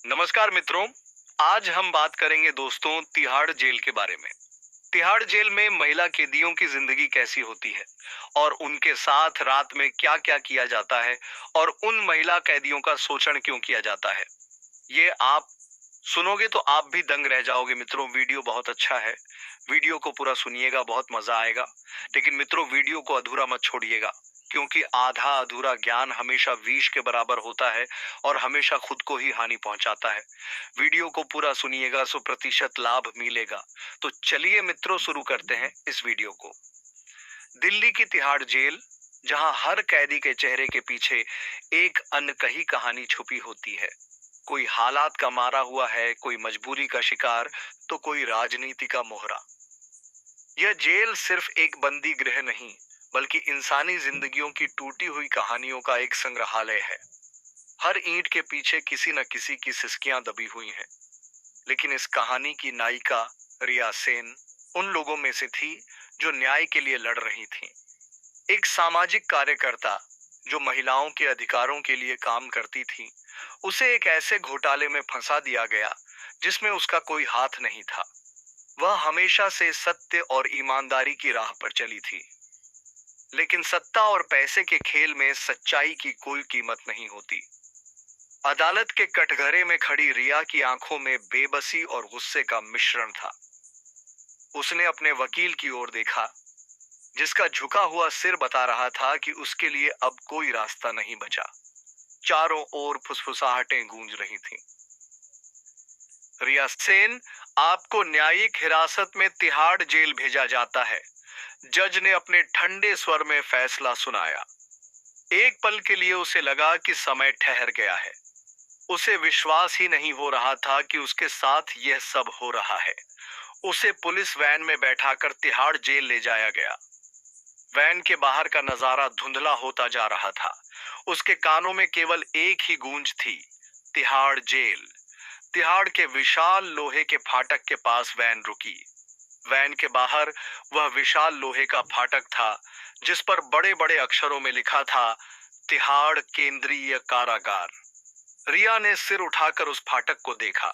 नमस्कार मित्रों। आज हम बात करेंगे दोस्तों तिहाड़ जेल के बारे में। तिहाड़ जेल में महिला कैदियों की जिंदगी कैसी होती है और उनके साथ रात में क्या क्या किया जाता है और उन महिला कैदियों का शोषण क्यों किया जाता है। ये आप सुनोगे तो आप भी दंग रह जाओगे मित्रों। वीडियो बहुत अच्छा है, वीडियो को पूरा सुनिएगा, बहुत मजा आएगा। लेकिन मित्रों, वीडियो को अधूरा मत छोड़िएगा, क्योंकि आधा अधूरा ज्ञान हमेशा विष के बराबर होता है और हमेशा खुद को ही हानि पहुंचाता है। वीडियो को पूरा सुनिएगा, 100% लाभ मिलेगा। तो चलिए मित्रों, शुरू करते हैं इस वीडियो को। दिल्ली की तिहाड़ जेल, जहां हर कैदी के चेहरे के पीछे एक अनकही कहानी छुपी होती है। कोई हालात का मारा हुआ है, कोई मजबूरी का शिकार, तो कोई राजनीति का मोहरा। यह जेल सिर्फ एक बंदी गृह नहीं, बल्कि इंसानी जिंदगियों की टूटी हुई कहानियों का एक संग्रहालय है। हर ईंट के पीछे किसी न किसी की सिसकियां दबी हुई हैं। लेकिन इस कहानी की नायिका रिया सेन उन लोगों में से थी जो न्याय के लिए लड़ रही थी। एक सामाजिक कार्यकर्ता जो महिलाओं के अधिकारों के लिए काम करती थी, उसे एक ऐसे घोटाले में फंसा दिया गया जिसमें उसका कोई हाथ नहीं था। वह हमेशा से सत्य और ईमानदारी की राह पर चली थी। लेकिन सत्ता और पैसे के खेल में सच्चाई की कोई कीमत नहीं होती। अदालत के कटघरे में खड़ी रिया की आंखों में बेबसी और गुस्से का मिश्रण था। उसने अपने वकील की ओर देखा, जिसका झुका हुआ सिर बता रहा था कि उसके लिए अब कोई रास्ता नहीं बचा। चारों ओर फुसफुसाहटें गूंज रही थीं। रिया सेन, आपको न्यायिक हिरासत में तिहाड़ जेल भेजा जाता है, जज ने अपने ठंडे स्वर में फैसला सुनाया। एक पल के लिए उसे लगा कि समय ठहर गया है। उसे विश्वास ही नहीं हो रहा था कि उसके साथ यह सब हो रहा है। उसे पुलिस वैन में बैठाकर तिहाड़ जेल ले जाया गया। वैन के बाहर का नजारा धुंधला होता जा रहा था। उसके कानों में केवल एक ही गूंज थी, तिहाड़ जेल। तिहाड़ के विशाल लोहे के फाटक के पास वैन रुकी। वैन के बाहर वह विशाल लोहे का फाटक था, जिस पर बड़े बड़े अक्षरों में लिखा था, तिहाड़ केंद्रीय कारागार। रिया ने सिर उठाकर उस फाटक को देखा।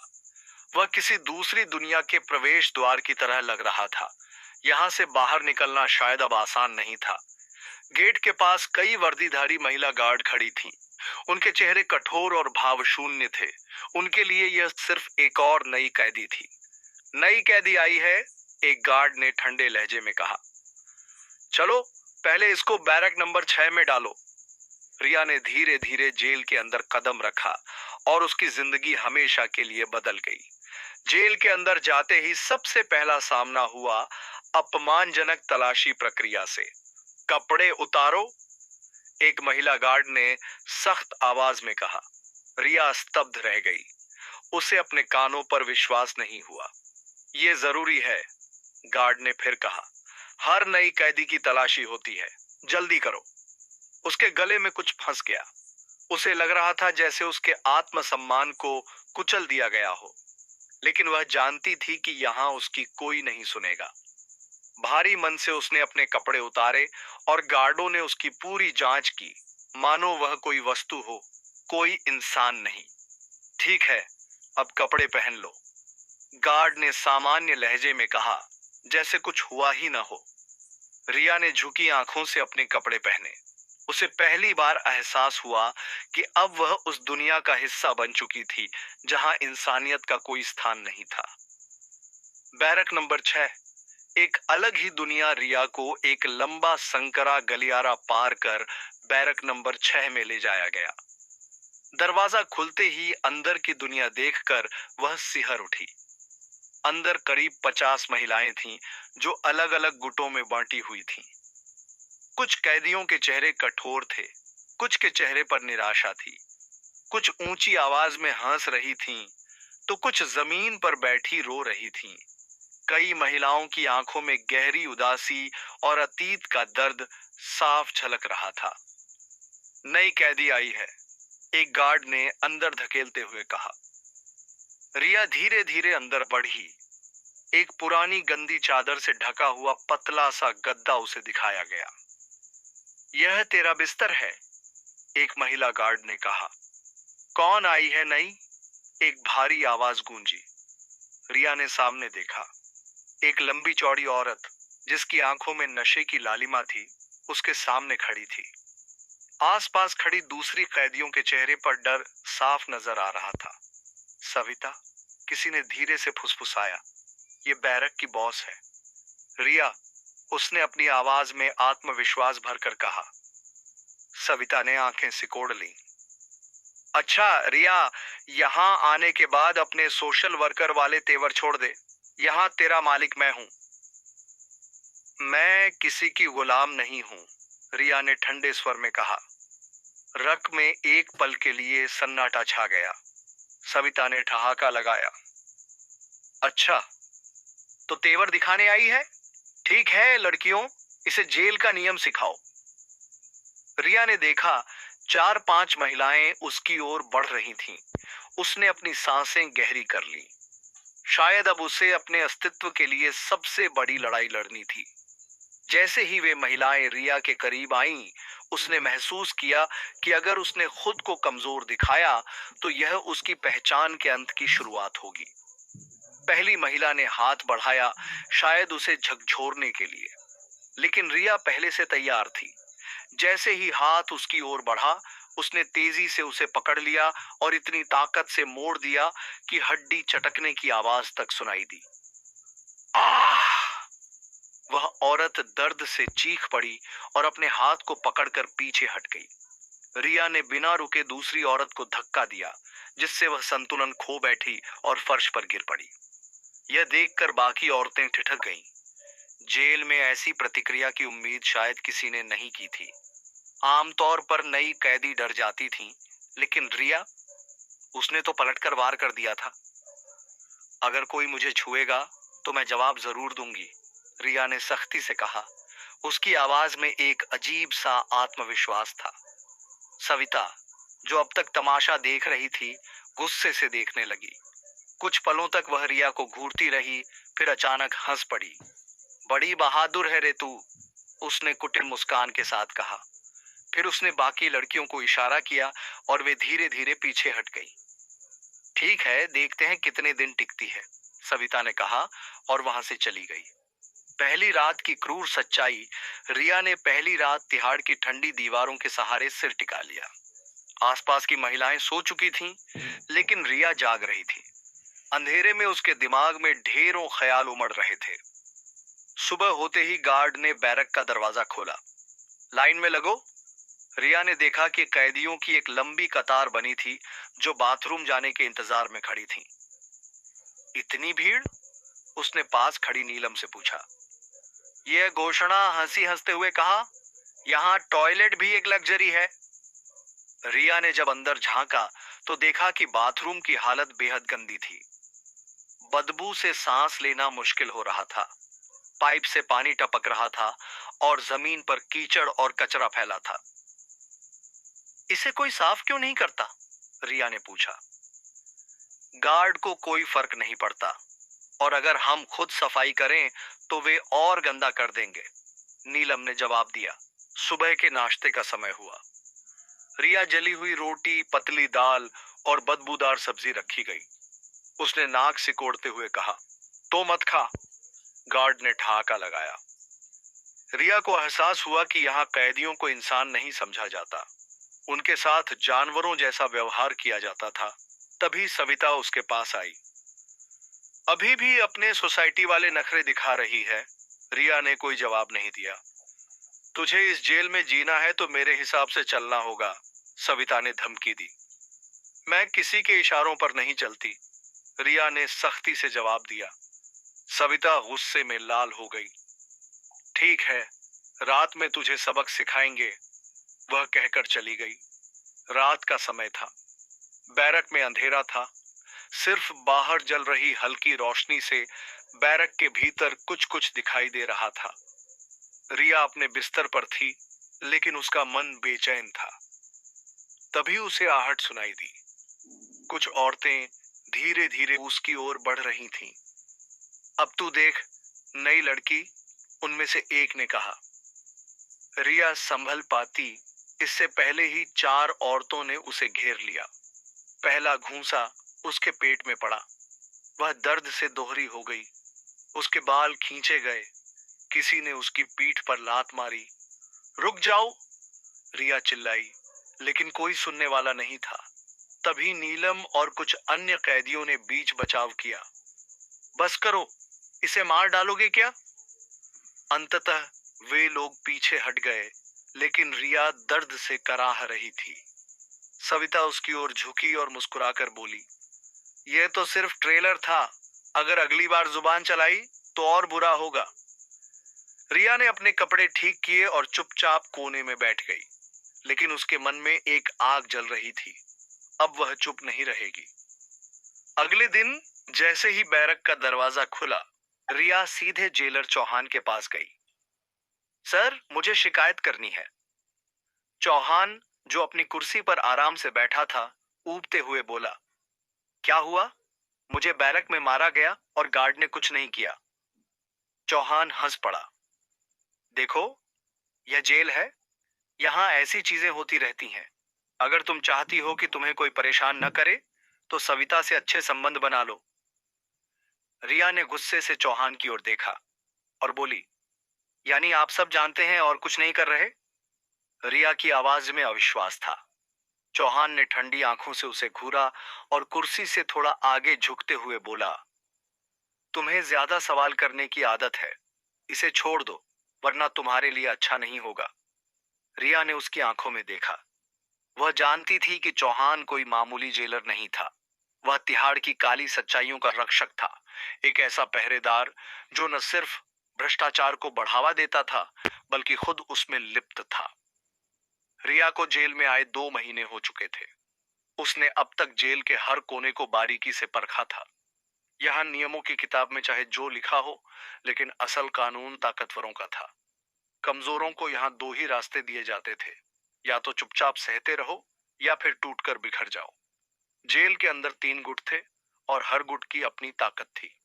वह किसी दूसरी दुनिया के प्रवेश द्वार की तरह लग रहा था। यहां से बाहर निकलना शायद अब आसान नहीं था। गेट के पास कई वर्दीधारी महिला गार्ड खड़ी थीं। उनके चेहरे कठोर और भावशून्य थे। उनके लिए यह सिर्फ एक और नई कैदी थी। नई कैदी आई है, एक गार्ड ने ठंडे लहजे में कहा। चलो, पहले इसको बैरक नंबर 6 में डालो। रिया ने धीरे धीरे जेल के अंदर कदम रखा और उसकी जिंदगी हमेशा के लिए बदल गई। जेल के अंदर जाते ही सबसे पहला सामना हुआ अपमानजनक तलाशी प्रक्रिया से। कपड़े उतारो, एक महिला गार्ड ने सख्त आवाज में कहा। रिया स्तब्ध रह गई। उसे अपने कानों पर विश्वास नहीं हुआ। ये जरूरी है, गार्ड ने फिर कहा। हर नई कैदी की तलाशी होती है, जल्दी करो। उसके गले में कुछ फंस गया। उसे लग रहा था जैसे उसके आत्मसम्मान को कुचल दिया गया हो। लेकिन वह जानती थी कि यहाँ उसकी कोई नहीं सुनेगा। भारी मन से उसने अपने कपड़े उतारे और गार्डों ने उसकी पूरी जांच की, मानो वह कोई वस्तु हो, कोई इंसान नहीं। ठीक है, अब कपड़े पहन लो, गार्ड ने सामान्य लहजे में कहा, जैसे कुछ हुआ ही ना हो। रिया ने झुकी आंखों से अपने कपड़े पहने। उसे पहली बार एहसास हुआ कि अब वह उस दुनिया का हिस्सा बन चुकी थी जहां इंसानियत का कोई स्थान नहीं था। बैरक नंबर 6, एक अलग ही दुनिया। रिया को एक लंबा संकरा गलियारा पार कर बैरक नंबर 6 में ले जाया गया। दरवाजा खुलते ही अंदर की दुनिया देखकर वह सिहर उठी। अंदर करीब 50 महिलाएं थीं, जो अलग अलग गुटों में बांटी हुई थीं। कुछ कैदियों के चेहरे कठोर थे, कुछ के चेहरे पर निराशा थी। कुछ ऊंची आवाज में हंस रही थीं, तो कुछ जमीन पर बैठी रो रही थीं। कई महिलाओं की आंखों में गहरी उदासी और अतीत का दर्द साफ झलक रहा था। नई कैदी आई है, एक गार्ड ने अंदर धकेलते हुए कहा। रिया धीरे धीरे अंदर बढ़ी। एक पुरानी गंदी चादर से ढका हुआ पतला सा गद्दा उसे दिखाया गया। यह तेरा बिस्तर है, एक महिला गार्ड ने कहा। कौन आई है नई? एक भारी आवाज गूंजी। रिया ने सामने देखा। एक लंबी चौड़ी औरत जिसकी आंखों में नशे की लालिमा थी, उसके सामने खड़ी थी। आसपास खड़ी दूसरी कैदियों के चेहरे पर डर साफ नजर आ रहा था। सविता, किसी ने धीरे से फुसफुसाया, ये बैरक की बॉस है। रिया, उसने अपनी आवाज में आत्मविश्वास भरकर कहा। सविता ने आंखें सिकोड़ ली। अच्छा रिया, यहाँ आने के बाद अपने सोशल वर्कर वाले तेवर छोड़ दे। यहाँ तेरा मालिक मैं हूं। मैं किसी की गुलाम नहीं हूं, रिया ने ठंडे स्वर में कहा। रक में एक पल के लिए सन्नाटा छा गया। सविता ने ठहाका लगाया। अच्छा, तो तेवर दिखाने आई है? ठीक है लड़कियों, इसे जेल का नियम सिखाओ। रिया ने देखा 4-5 महिलाएं उसकी ओर बढ़ रही थीं। उसने अपनी सांसें गहरी कर ली। शायद अब उसे अपने अस्तित्व के लिए सबसे बड़ी लड़ाई लड़नी थी। जैसे ही वे महिलाएं रिया के करीब आईं, उसने महसूस किया कि अगर उसने खुद को कमजोर दिखाया तो यह उसकी पहचान के अंत की शुरुआत होगी। पहली महिला ने हाथ बढ़ाया, शायद उसे झकझोरने के लिए, लेकिन रिया पहले से तैयार थी। जैसे ही हाथ उसकी ओर बढ़ा, उसने तेजी से उसे पकड़ लिया और इतनी ताकत से मोड़ दिया कि हड्डी चटकने की आवाज तक सुनाई दी। आह! वह औरत दर्द से चीख पड़ी और अपने हाथ को पकड़कर पीछे हट गई। रिया ने बिना रुके दूसरी औरत को धक्का दिया, जिससे वह संतुलन खो बैठी और फर्श पर गिर पड़ी। यह देखकर बाकी औरतें ठिठक गईं। जेल में ऐसी प्रतिक्रिया की उम्मीद शायद किसी ने नहीं की थी। आमतौर पर नई कैदी डर जाती थीं, लेकिन रिया, उसने तो पलटकर वार कर दिया था। अगर कोई मुझे छुएगा तो मैं जवाब जरूर दूंगी, रिया ने सख्ती से कहा। उसकी आवाज में एक अजीब सा आत्मविश्वास था। सविता, जो अब तक तमाशा देख रही थी, गुस्से से देखने लगी। कुछ पलों तक वह रिया को घूरती रही, फिर अचानक हंस पड़ी। बड़ी बहादुर है रे तू, उसने कुटिल मुस्कान के साथ कहा। फिर उसने बाकी लड़कियों को इशारा किया और वे धीरे धीरे पीछे हट गई। ठीक है, देखते हैं कितने दिन टिकती है, सविता ने कहा और वहां से चली गई। पहली रात की क्रूर सच्चाई। रिया ने पहली रात तिहाड़ की ठंडी दीवारों के सहारे सिर टिका लिया। आसपास की महिलाएं सो चुकी थीं, लेकिन रिया जाग रही थी। अंधेरे में उसके दिमाग में ढेरों ख्याल उमड़ रहे थे। सुबह होते ही गार्ड ने बैरक का दरवाजा खोला। लाइन में लगो। रिया ने देखा कि कैदियों की एक लंबी कतार बनी थी, जो बाथरूम जाने के इंतजार में खड़ी थी। इतनी भीड़? उसने पास खड़ी नीलम से पूछा। यह घोषणा हंसी हंसते हुए कहा, यहाँ टॉयलेट भी एक लग्जरी है। रिया ने जब अंदर झांका तो देखा कि बाथरूम की हालत बेहद गंदी थी। बदबू से सांस लेना मुश्किल हो रहा था। पाइप से पानी टपक रहा था और जमीन पर कीचड़ और कचरा फैला था। इसे कोई साफ क्यों नहीं करता? रिया ने पूछा। गार्ड को कोई फर्क नहीं पड़ता, और अगर हम खुद सफाई करें तो वे और गंदा कर देंगे, नीलम ने जवाब दिया। सुबह के नाश्ते का समय हुआ। रिया जली हुई रोटी, पतली दाल और बदबूदार सब्जी रखी गई। उसने नाक सिकोड़ते हुए कहा, तो मत खा। गार्ड ने ठहाका लगाया। रिया को एहसास हुआ कि यहाँ कैदियों को इंसान नहीं समझा जाता, उनके साथ जानवरों जैसा व्यवहार किया जाता था। तभी सविता उसके पास आई। अभी भी अपने सोसाइटी वाले नखरे दिखा रही है। रिया ने कोई जवाब नहीं दिया। तुझे इस जेल में जीना है तो मेरे हिसाब से चलना होगा, सविता ने धमकी दी। मैं किसी के इशारों पर नहीं चलती, रिया ने सख्ती से जवाब दिया। सविता गुस्से में लाल हो गई। ठीक है, रात में तुझे सबक सिखाएंगे, वह कहकर चली गई। रात का समय था। बैरक में अंधेरा था। सिर्फ बाहर जल रही हल्की रोशनी से बैरक के भीतर कुछ कुछ दिखाई दे रहा था। रिया अपने बिस्तर पर थी, लेकिन उसका मन बेचैन था। तभी उसे आहट सुनाई दी। कुछ औरतें धीरे धीरे उसकी ओर बढ़ रही थीं। अब तू देख, नई लड़की, उनमें से एक ने कहा। रिया संभल पाती, इससे पहले ही 4 औरतों ने उसे घेर लिया। पहला घूंसा, उसके पेट में पड़ा। वह दर्द से दोहरी हो गई। उसके बाल खींचे गए। किसी ने उसकी पीठ पर लात मारी। रुक जाओ, रिया चिल्लाई, लेकिन कोई सुनने वाला नहीं था। तभी नीलम और कुछ अन्य कैदियों ने बीच बचाव किया। बस करो, इसे मार डालोगे क्या? अंततः वे लोग पीछे हट गए, लेकिन रिया दर्द से कराह रही थी। सविता उसकी ओर झुकी और मुस्कुराकर बोली, यह तो सिर्फ ट्रेलर था। अगर अगली बार जुबान चलाई तो और बुरा होगा। रिया ने अपने कपड़े ठीक किए और चुपचाप कोने में बैठ गई, लेकिन उसके मन में एक आग जल रही थी। अब वह चुप नहीं रहेगी। अगले दिन जैसे ही बैरक का दरवाजा खुला, रिया सीधे जेलर चौहान के पास गई। सर, मुझे शिकायत करनी है। चौहान, जो अपनी कुर्सी पर आराम से बैठा था, ऊबते हुए बोला, क्या हुआ? मुझे बैरक में मारा गया और गार्ड ने कुछ नहीं किया। चौहान हंस पड़ा। देखो, यह जेल है। यहां ऐसी चीजें होती रहती हैं। अगर तुम चाहती हो कि तुम्हें कोई परेशान न करे, तो सविता से अच्छे संबंध बना लो। रिया ने गुस्से से चौहान की ओर देखा और बोली, यानी आप सब जानते हैं और कुछ नहीं कर रहे? रिया की आवाज में अविश्वास था। चौहान ने ठंडी आंखों से उसे घूरा और कुर्सी से थोड़ा आगे झुकते हुए बोला, तुम्हें ज्यादा सवाल करने की आदत है। इसे छोड़ दो, वरना तुम्हारे लिए अच्छा नहीं होगा। रिया ने उसकी आंखों में देखा। वह जानती थी कि चौहान कोई मामूली जेलर नहीं था। वह तिहाड़ की काली सच्चाइयों का रक्षक था। एक ऐसा पहरेदार जो न सिर्फ भ्रष्टाचार को बढ़ावा देता था, बल्कि खुद उसमें लिप्त था। रिया को जेल में आए 2 महीने हो चुके थे। उसने अब तक जेल के हर कोने को बारीकी से परखा था। यहाँ नियमों की किताब में चाहे जो लिखा हो, लेकिन असल कानून ताकतवरों का था। कमजोरों को यहाँ 2 ही रास्ते दिए जाते थे, या तो चुपचाप सहते रहो या फिर टूटकर बिखर जाओ। जेल के अंदर 3 गुट थे और हर गुट की अपनी ताकत थी।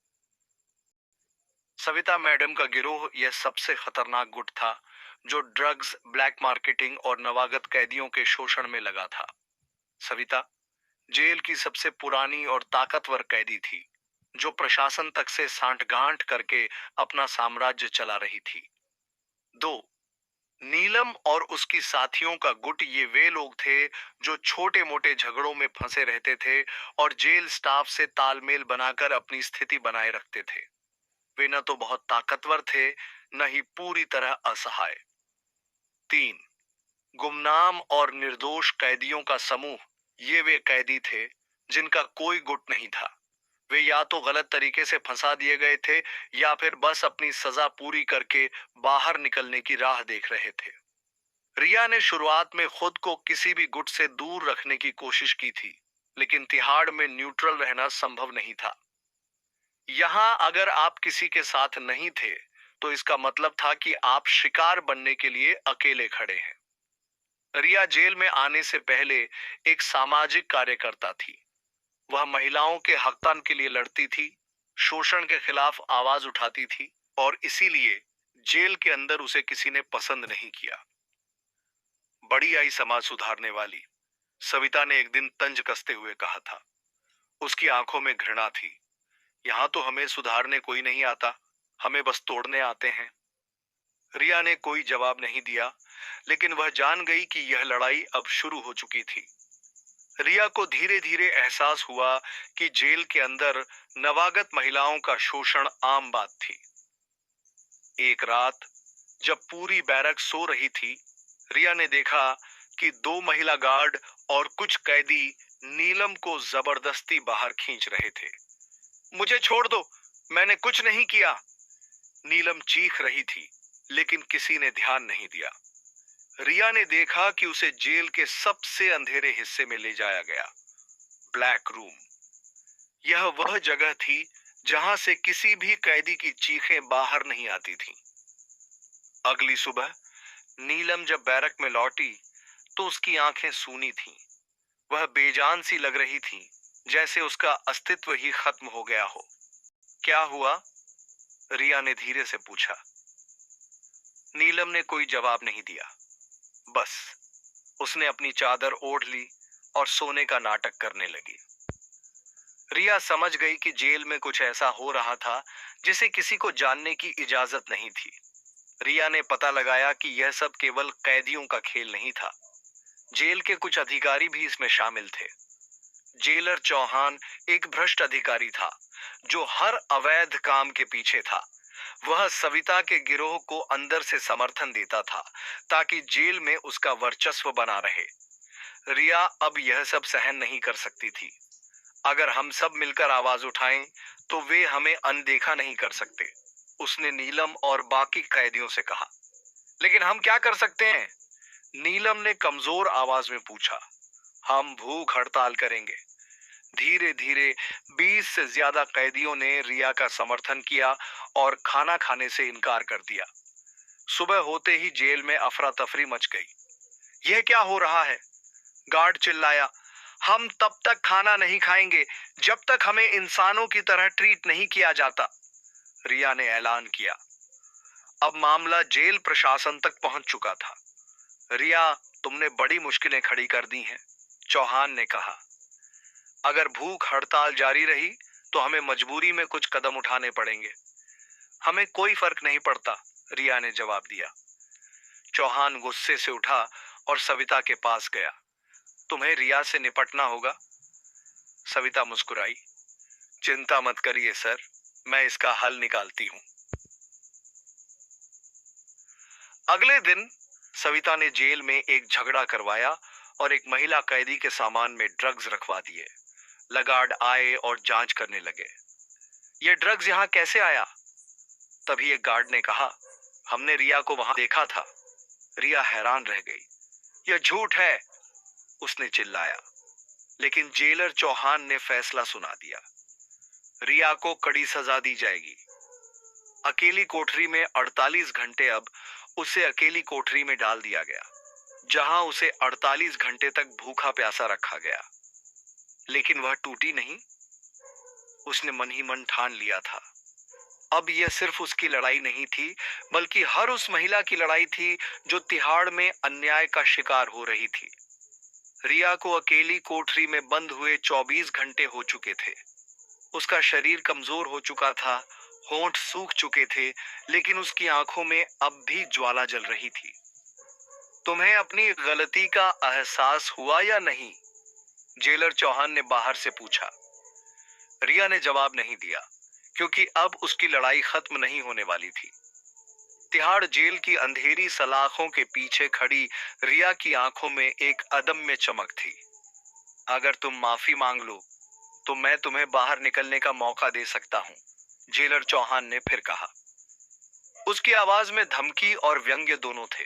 सविता मैडम का गिरोह यह सबसे खतरनाक गुट था, जो ड्रग्स, ब्लैक मार्केटिंग और नवागत कैदियों के शोषण में लगा था। सविता जेल की सबसे पुरानी और ताकतवर कैदी थी, जो प्रशासन तक से सांठगांठ करके अपना साम्राज्य चला रही थी। 2, नीलम और उसकी साथियों का गुट ये वे लोग थे जो छोटे मोटे झगड़ों में फंसे रहते थे और जेल स्टाफ से तालमेल बनाकर अपनी स्थिति बनाए रखते थे। वे न तो बहुत ताकतवर थे, न ही पूरी तरह असहाय। 3, गुमनाम और निर्दोष कैदियों का समूह। ये वे कैदी थे जिनका कोई गुट नहीं था। वे या तो गलत तरीके से फंसा दिए गए थे या फिर बस अपनी सजा पूरी करके बाहर निकलने की राह देख रहे थे। रिया ने शुरुआत में खुद को किसी भी गुट से दूर रखने की कोशिश की थी, लेकिन तिहाड़ में न्यूट्रल रहना संभव नहीं था। यहां अगर आप किसी के साथ नहीं थे, तो इसका मतलब था कि आप शिकार बनने के लिए अकेले खड़े हैं। रिया जेल में आने से पहले एक सामाजिक कार्यकर्ता थी। वह महिलाओं के हकदान के लिए लड़ती थी, शोषण के खिलाफ आवाज उठाती थी, और इसीलिए जेल के अंदर उसे किसी ने पसंद नहीं किया। बड़ी आई समाज सुधारने वाली, सविता ने एक दिन तंज कसते हुए कहा था। उसकी आंखों में घृणा थी। यहां तो हमें सुधारने कोई नहीं आता, हमें बस तोड़ने आते हैं। रिया ने कोई जवाब नहीं दिया, लेकिन वह जान गई कि यह लड़ाई अब शुरू हो चुकी थी। रिया को धीरे धीरे एहसास हुआ कि जेल के अंदर नवागत महिलाओं का शोषण आम बात थी। एक रात जब पूरी बैरक सो रही थी, रिया ने देखा कि 2 महिला गार्ड और कुछ कैदी नीलम को जबरदस्ती बाहर खींच रहे थे। मुझे छोड़ दो, मैंने कुछ नहीं किया। नीलम चीख रही थी, लेकिन किसी ने ध्यान नहीं दिया। रिया ने देखा कि उसे जेल के सबसे अंधेरे हिस्से में ले जाया गया, ब्लैक रूम। यह वह जगह थी जहां से किसी भी कैदी की चीखें बाहर नहीं आती थीं। अगली सुबह नीलम जब बैरक में लौटी, तो उसकी आंखें सूनी थीं। वह बेजान सी लग रही थी, जैसे उसका अस्तित्व ही खत्म हो गया हो। क्या हुआ? रिया ने धीरे से पूछा। नीलम ने कोई जवाब नहीं दिया। बस उसने अपनी चादर ओढ़ ली और सोने का नाटक करने लगी। रिया समझ गई कि जेल में कुछ ऐसा हो रहा था जिसे किसी को जानने की इजाजत नहीं थी। रिया ने पता लगाया कि यह सब केवल कैदियों का खेल नहीं था। जेल के कुछ अधिकारी भी इसमें शामिल थे। जेलर चौहान एक भ्रष्ट अधिकारी था जो हर अवैध काम के पीछे था। वह सविता के गिरोह को अंदर से समर्थन देता था ताकि जेल में उसका वर्चस्व बना रहे। रिया अब यह सब सहन नहीं कर सकती थी। अगर हम सब मिलकर आवाज उठाएं तो वे हमें अनदेखा नहीं कर सकते, उसने नीलम और बाकी कैदियों से कहा। लेकिन हम क्या कर सकते हैं? नीलम ने कमजोर आवाज में पूछा। हम भूख हड़ताल करेंगे। धीरे धीरे 20 से ज्यादा कैदियों ने रिया का समर्थन किया और खाना खाने से इनकार कर दिया। सुबह होते ही जेल में अफरा तफरी मच गई। यह क्या हो रहा है? गार्ड चिल्लाया। हम तब तक खाना नहीं खाएंगे जब तक हमें इंसानों की तरह ट्रीट नहीं किया जाता, रिया ने ऐलान किया। अब मामला जेल प्रशासन तक पहुंच चुका था। रिया, तुमने बड़ी मुश्किलें खड़ी कर दी हैं, चौहान ने कहा। अगर भूख हड़ताल जारी रही तो हमें मजबूरी में कुछ कदम उठाने पड़ेंगे। हमें कोई फर्क नहीं पड़ता, रिया ने जवाब दिया। चौहान गुस्से से उठा और सविता के पास गया। तुम्हें रिया से निपटना होगा। सविता मुस्कुराई। चिंता मत करिए सर, मैं इसका हल निकालती हूं। अगले दिन सविता ने जेल में एक झगड़ा करवाया और एक महिला कैदी के सामान में ड्रग्स रखवा दिए। लगार्ड आए और जांच करने लगे। ये ड्रग्स यहाँ कैसे आया? तभी एक गार्ड ने कहा, हमने रिया को वहां देखा था। रिया हैरान रह गई। यह झूठ है, उसने चिल्लाया। लेकिन जेलर चौहान ने फैसला सुना दिया। रिया को कड़ी सजा दी जाएगी। अकेली कोठरी में 48 घंटे। अब उसे अकेली कोठरी में डाल दिया गया, जहां उसे 48 घंटे तक भूखा प्यासा रखा गया। लेकिन वह टूटी नहीं। उसने मन ही मन ठान लिया था। अब यह सिर्फ उसकी लड़ाई नहीं थी, बल्कि हर उस महिला की लड़ाई थी जो तिहाड़ में अन्याय का शिकार हो रही थी। रिया को अकेली कोठरी में बंद हुए 24 घंटे हो चुके थे। उसका शरीर कमजोर हो चुका था, होंठ सूख चुके थे, लेकिन उसकी आंखों में अब भी ज्वाला जल रही थी। तुम्हें अपनी गलती का एहसास हुआ या नहीं? जेलर चौहान ने बाहर से पूछा। रिया ने जवाब नहीं दिया, क्योंकि अब उसकी लड़ाई खत्म नहीं होने वाली थी। तिहाड़ जेल की अंधेरी सलाखों के पीछे खड़ी रिया की आंखों में एक अदम्य चमक थी। अगर तुम माफी मांग लो तो मैं तुम्हें बाहर निकलने का मौका दे सकता हूं, जेलर चौहान ने फिर कहा। उसकी आवाज में धमकी और व्यंग्य दोनों थे।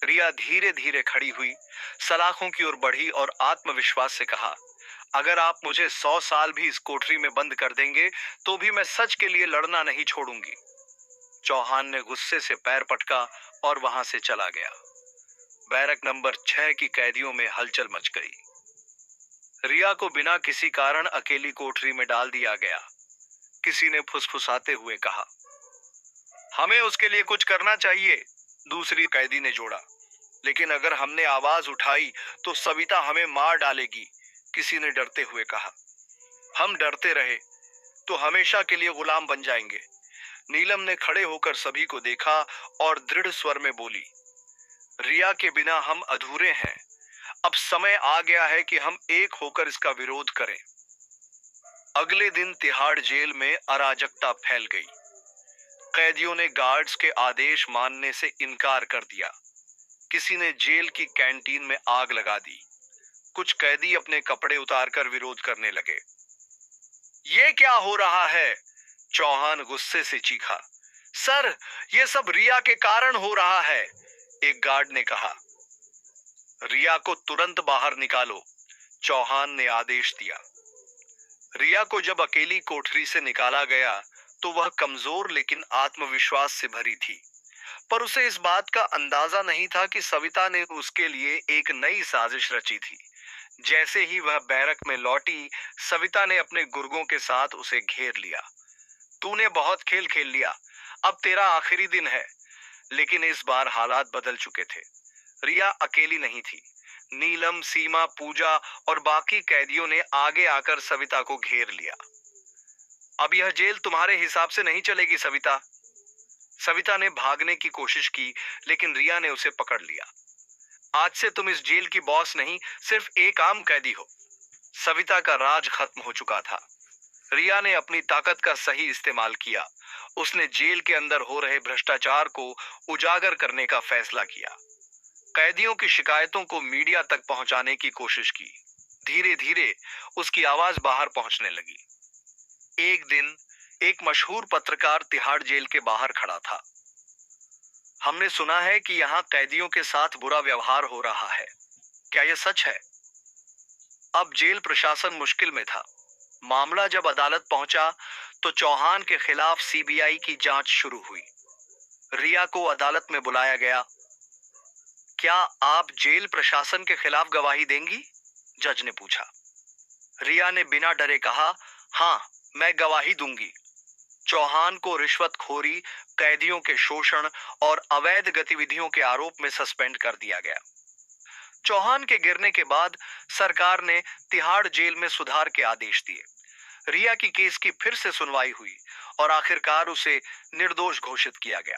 रिया धीरे धीरे खड़ी हुई, सलाखों की ओर बढ़ी और आत्मविश्वास से कहा, अगर आप मुझे 100 साल भी इस कोठरी में बंद कर देंगे तो भी मैं सच के लिए लड़ना नहीं छोड़ूंगी। चौहान ने गुस्से से पैर पटका और वहां से चला गया। बैरक नंबर 6 की कैदियों में हलचल मच गई। रिया को बिना किसी कारण अकेली कोठरी में डाल दिया गया। किसी ने फुसफुसाते हुए कहा, हमें उसके लिए कुछ करना चाहिए, दूसरी कैदी ने जोड़ा। लेकिन अगर हमने आवाज उठाई तो सविता हमें मार डालेगी, किसी ने डरते हुए कहा। हम डरते रहे तो हमेशा के लिए गुलाम बन जाएंगे। नीलम ने खड़े होकर सभी को देखा और दृढ़ स्वर में बोली, रिया के बिना हम अधूरे हैं। अब समय आ गया है कि हम एक होकर इसका विरोध करें। अगले दिन तिहाड़ जेल में अराजकता फैल गई। कैदियों ने गार्ड्स के आदेश मानने से इनकार कर दिया। किसी ने जेल की कैंटीन में आग लगा दी। कुछ कैदी अपने कपड़े उतारकर विरोध करने लगे। ये क्या हो रहा है? चौहान गुस्से से चीखा। सर, ये सब रिया के कारण हो रहा है, एक गार्ड ने कहा। रिया को तुरंत बाहर निकालो, चौहान ने आदेश दिया। रिया को जब अकेली कोठरी से निकाला गया तो वह कमजोर लेकिन आत्मविश्वास से भरी थी। पर उसे इस बात का अंदाजा नहीं था कि सविता ने उसके लिए एक नई साजिश रची थी। जैसे ही वह बैरक में लौटी, सविता ने अपने गुर्गों के साथ उसे घेर लिया। तूने बहुत खेल खेल लिया, अब तेरा आखिरी दिन है। लेकिन इस बार हालात बदल चुके थे। रिया अकेली नहीं थी। नीलम, सीमा, पूजा और बाकी कैदियों ने आगे आकर सविता को घेर लिया। अब यह जेल तुम्हारे हिसाब से नहीं चलेगी सविता। सविता ने भागने की कोशिश की, लेकिन रिया ने उसे पकड़ लिया। आज से तुम इस जेल की बॉस नहीं, सिर्फ एक आम कैदी हो। सविता का राज खत्म हो चुका था। रिया ने अपनी ताकत का सही इस्तेमाल किया। उसने जेल के अंदर हो रहे भ्रष्टाचार को उजागर करने का फैसला किया। कैदियों की शिकायतों को मीडिया तक पहुंचाने की कोशिश की। धीरे धीरे उसकी आवाज बाहर पहुंचने लगी। एक दिन एक मशहूर पत्रकार तिहाड़ जेल के बाहर खड़ा था। हमने सुना है कि यहाँ कैदियों के साथ बुरा व्यवहार हो रहा है, क्या यह सच है? अब जेल प्रशासन मुश्किल में था। मामला जब अदालत पहुंचा तो चौहान के खिलाफ सीबीआई की जांच शुरू हुई। रिया को अदालत में बुलाया गया। क्या आप जेल प्रशासन के खिलाफ गवाही देंगी? जज ने पूछा। रिया ने बिना डरे कहा, हाँ, मैं गवाही दूंगी। चौहान को रिश्वतखोरी, कैदियों के शोषण और अवैध गतिविधियों के आरोप में सस्पेंड कर दिया गया। चौहान के गिरने के बाद सरकार ने तिहाड़ जेल में सुधार के आदेश दिए। रिया की केस की फिर से सुनवाई हुई और आखिरकार उसे निर्दोष घोषित किया गया।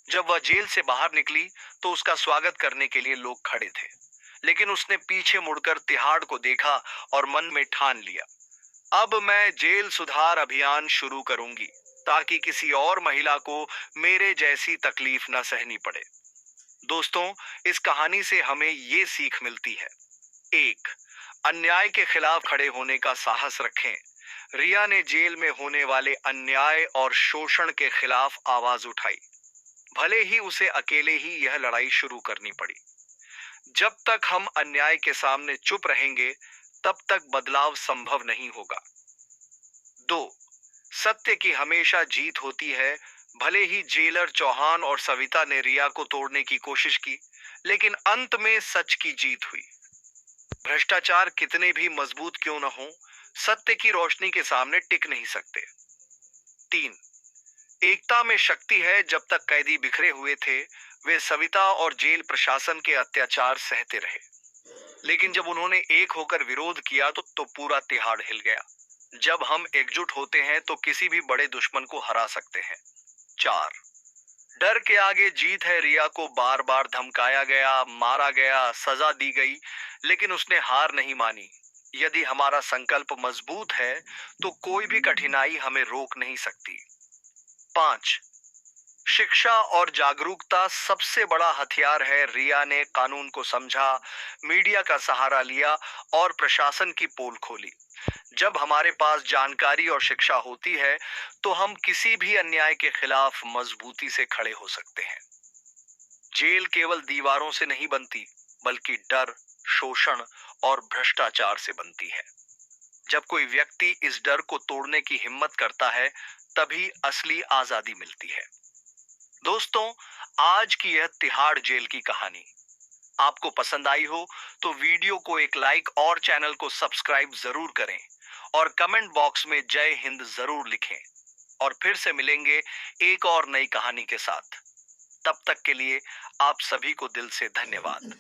जब वह जेल से बाहर निकली तो उसका स्वागत करने के लिए लोग खड़े थे, लेकिन उसने पीछे मुड़कर तिहाड़ को देखा और मन में ठान लिया, अब मैं जेल सुधार अभियान शुरू करूंगी ताकि किसी और महिला को मेरे जैसी तकलीफ न सहनी पड़े। दोस्तों, इस कहानी से हमें ये सीख मिलती है। 1. अन्याय के खिलाफ खड़े होने का साहस रखें। रिया ने जेल में होने वाले अन्याय और शोषण के खिलाफ आवाज उठाई, भले ही उसे अकेले ही यह लड़ाई शुरू करनी पड़ी। जब तक हम अन्याय के सामने चुप रहेंगे, तब तक बदलाव संभव नहीं होगा। 2. सत्य की हमेशा जीत होती है। भले ही जेलर चौहान और सविता ने रिया को तोड़ने की कोशिश की, लेकिन अंत में सच की जीत हुई। भ्रष्टाचार कितने भी मजबूत क्यों न हो, सत्य की रोशनी के सामने टिक नहीं सकते। 3. एकता में शक्ति है। जब तक कैदी बिखरे हुए थे, वे सविता और जेल प्रशासन के अत्याचार सहते रहे, लेकिन जब उन्होंने एक होकर विरोध किया तो पूरा तिहाड़ हिल गया। जब हम एकजुट होते हैं तो किसी भी बड़े दुश्मन को हरा सकते हैं। 4. डर के आगे जीत है। रिया को बार बार धमकाया गया, मारा गया, सजा दी गई, लेकिन उसने हार नहीं मानी। यदि हमारा संकल्प मजबूत है तो कोई भी कठिनाई हमें रोक नहीं सकती। 5. शिक्षा और जागरूकता सबसे बड़ा हथियार है। रिया ने कानून को समझा, मीडिया का सहारा लिया और प्रशासन की पोल खोली। जब हमारे पास जानकारी और शिक्षा होती है तो हम किसी भी अन्याय के खिलाफ मजबूती से खड़े हो सकते हैं। जेल केवल दीवारों से नहीं बनती, बल्कि डर, शोषण और भ्रष्टाचार से बनती है। जब कोई व्यक्ति इस डर को तोड़ने की हिम्मत करता है, तभी असली आजादी मिलती है। दोस्तों, आज की यह तिहाड़ जेल की कहानी आपको पसंद आई हो तो वीडियो को एक लाइक और चैनल को सब्सक्राइब जरूर करें और कमेंट बॉक्स में जय हिंद जरूर लिखें। और फिर से मिलेंगे एक और नई कहानी के साथ। तब तक के लिए आप सभी को दिल से धन्यवाद।